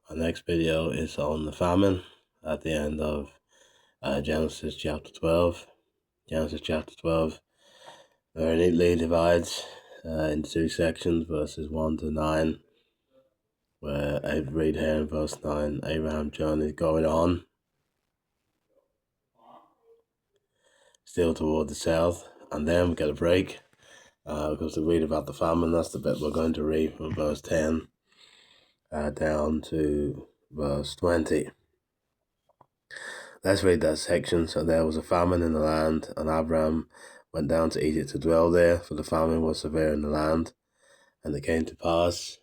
Our next video is on the famine at the end of Genesis chapter 12. Genesis chapter 12 very neatly divides into two sections, verses 1 to 9, where I read here in verse 9, Abraham journeyed going on, still toward the south, and then we get a break because we read about the famine. That's the bit we're going to read from verse 10 down to verse 20. Let's read that section. So there was a famine in the land, and Abraham went down to Egypt to dwell there, for the famine was severe in the land. And it came to pass,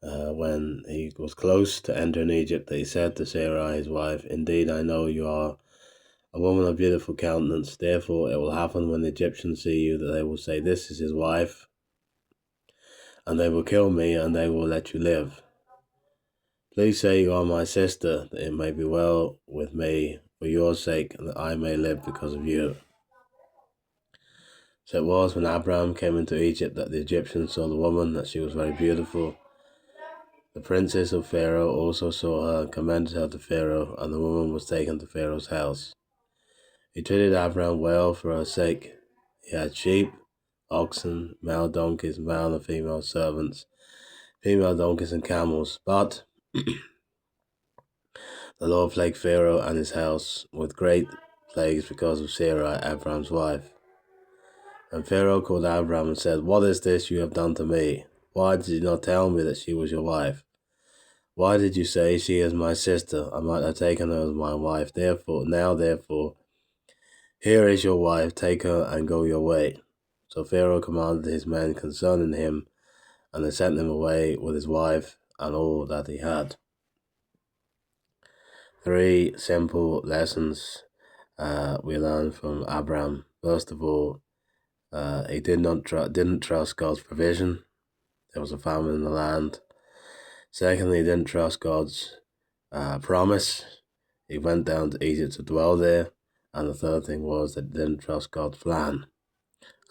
when he was close to entering Egypt, that he said to Sarai his wife, Indeed, I know you are a woman of beautiful countenance. Therefore it will happen when the Egyptians see you, that they will say, This is his wife, and they will kill me, and they will let you live. Please say you are my sister, that it may be well with me for your sake, and that I may live because of you. So it was when Abraham came into Egypt that the Egyptians saw the woman, that she was very beautiful. The princess of Pharaoh also saw her and commended her to Pharaoh, and the woman was taken to Pharaoh's house. He treated Abraham well for her sake. He had sheep, oxen, male donkeys, male and female servants, female donkeys and camels. But the Lord plagued Pharaoh and his house with great plagues because of Sarai, Abraham's wife. And Pharaoh called Abraham and said, What is this you have done to me? Why did you not tell me that she was your wife? Why did you say, She is my sister? I might have taken her as my wife. Therefore, here is your wife, take her and go your way. So Pharaoh commanded his men concerning him, and they sent him away with his wife and all that he had. 3 simple lessons we learn from Abraham. First of all, he didn't trust God's provision. There was a famine in the land. Secondly, he didn't trust God's promise. He went down to Egypt to dwell there. And the third thing was that he didn't trust God's plan.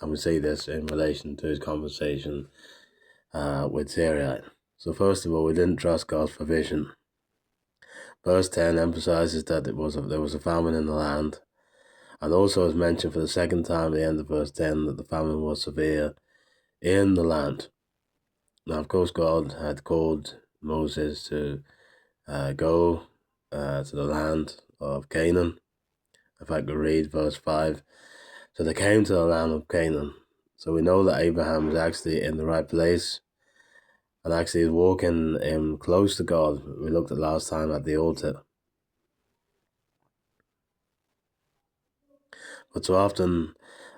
And we see this in relation to his conversation with Sarai. So first of all, we didn't trust God's provision. Verse 10 emphasizes that there was a famine in the land. And also is mentioned for the second time at the end of verse 10 that the famine was severe in the land. Now, of course, God had called Moses to go to the land of Canaan. In fact, we read verse 5. So they came to the land of Canaan. So we know that Abraham was actually in the right place and actually is walking close to God. We looked at last time at the altar. But so often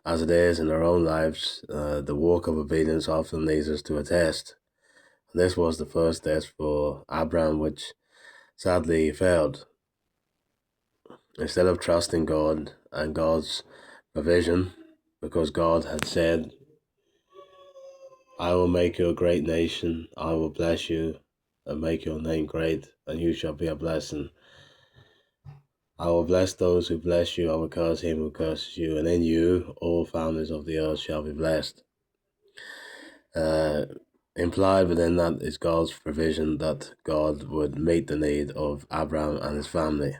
as it is in our own lives, the walk of obedience often leads us to a test. And this was the first test for Abraham, which sadly failed. Instead of trusting God and God's provision, because God had said, I will make you a great nation, I will bless you and make your name great, and you shall be a blessing. I will bless those who bless you, I will curse him who curses you, and in you all families of the earth shall be blessed. Implied within that is God's provision that God would meet the need of Abraham and his family.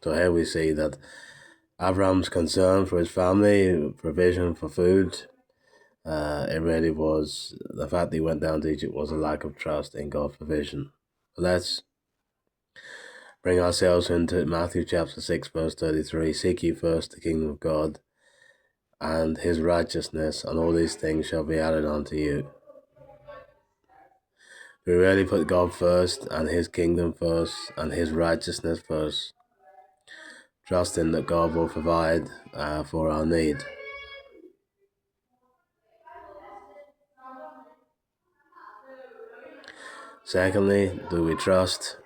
So here we see that Abraham's concern for his family, provision for food, it really was, the fact that he went down to Egypt was a lack of trust in God's provision. So let's bring ourselves into Matthew chapter 6 verse 33. Seek ye first the kingdom of God and his righteousness, and all these things shall be added unto you. We really put God first and his kingdom first and his righteousness first, trusting that God will provide for our need. Secondly, do we trust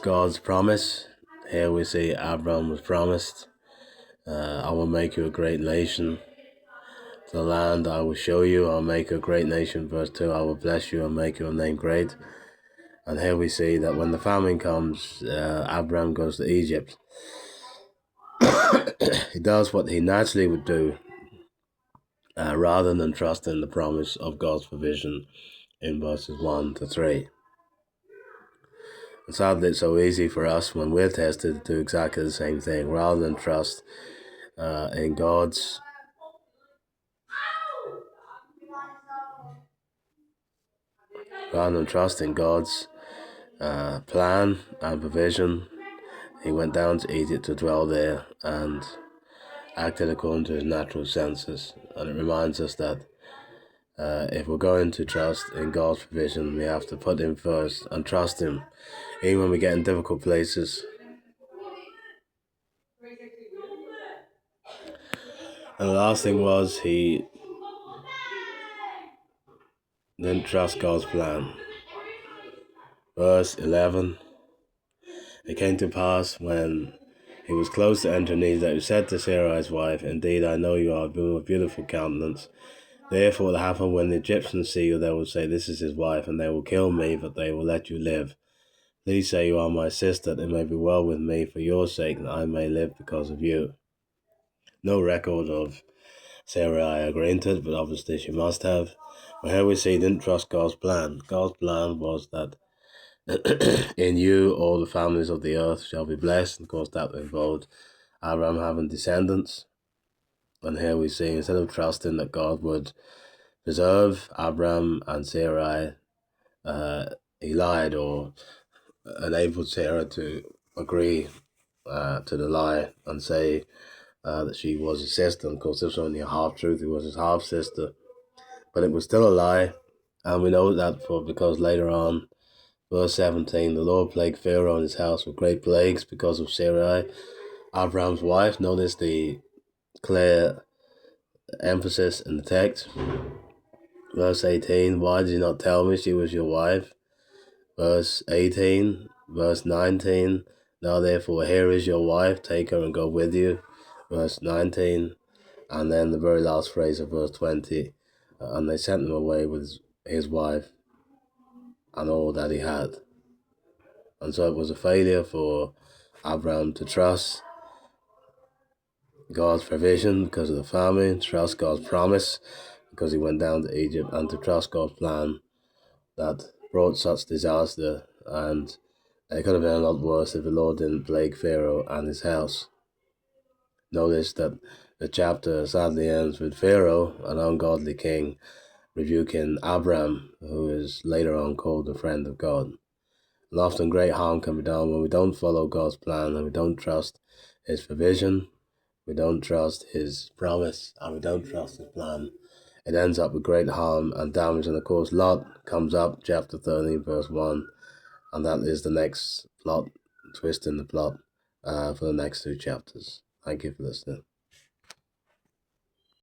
God's promise? Here we see Abraham was promised, I will make you a great nation. The land I will show you, I'll make you a great nation. Verse 2, I will bless you and make your name great. And here we see that when the famine comes, Abraham goes to Egypt. he does what he naturally would do rather than trust in the promise of God's provision in verses 1 to 3. And sadly, it's so easy for us when we're tested to do exactly the same thing rather than trust in God's plan and provision. He went down to Egypt to dwell there and acted according to his natural senses. And it reminds us that if we're going to trust in God's provision, we have to put him first and trust him, even when we get in difficult places. And the last thing was he didn't trust God's plan. Verse 11, it came to pass when he was close to entering Egypt that he said to Sarai's wife, "Indeed, I know you are a woman of beautiful countenance. Therefore it will happen when the Egyptians see you, they will say, 'This is his wife,' and they will kill me, but they will let you live. Please say you are my sister, that it may be well with me for your sake, that I may live because of you." No record of Sarai agreeing to it, but obviously she must have. But here we see he didn't trust God's plan. God's plan was that in you all the families of the earth shall be blessed. And of course that involved Abraham having descendants. And here we see, instead of trusting that God would preserve Abraham and Sarai, he lied or enabled Sarah to agree to the lie and say that she was his sister. And of course, this was only a half-truth. It was his half-sister. But it was still a lie. And we know that because later on, verse 17, the Lord plagued Pharaoh and his house with great plagues because of Sarai, Abraham's wife. Notice the clear emphasis in the text. Verse 18, why did you not tell me she was your wife? Verse 18, verse 19, now therefore here is your wife, take her and go with you. Verse 19, and then the very last phrase of verse 20, and they sent him away with his wife and all that he had. And so it was a failure for Abraham to trust God's provision because of the famine, trust God's promise because he went down to Egypt, and to trust God's plan that brought such disaster. And it could have been a lot worse if the Lord didn't plague Pharaoh and his house. Notice that the chapter sadly ends with Pharaoh, an ungodly king, rebuking Abraham, who is later on called the friend of God. And often great harm can be done when we don't follow God's plan and we don't trust his provision, we don't trust his promise, and we don't trust his plan. It ends up with great harm and damage. And of course, Lot comes up, chapter 13, verse 1, and that is the next plot, twist in the plot for the next two chapters. Thank you for listening.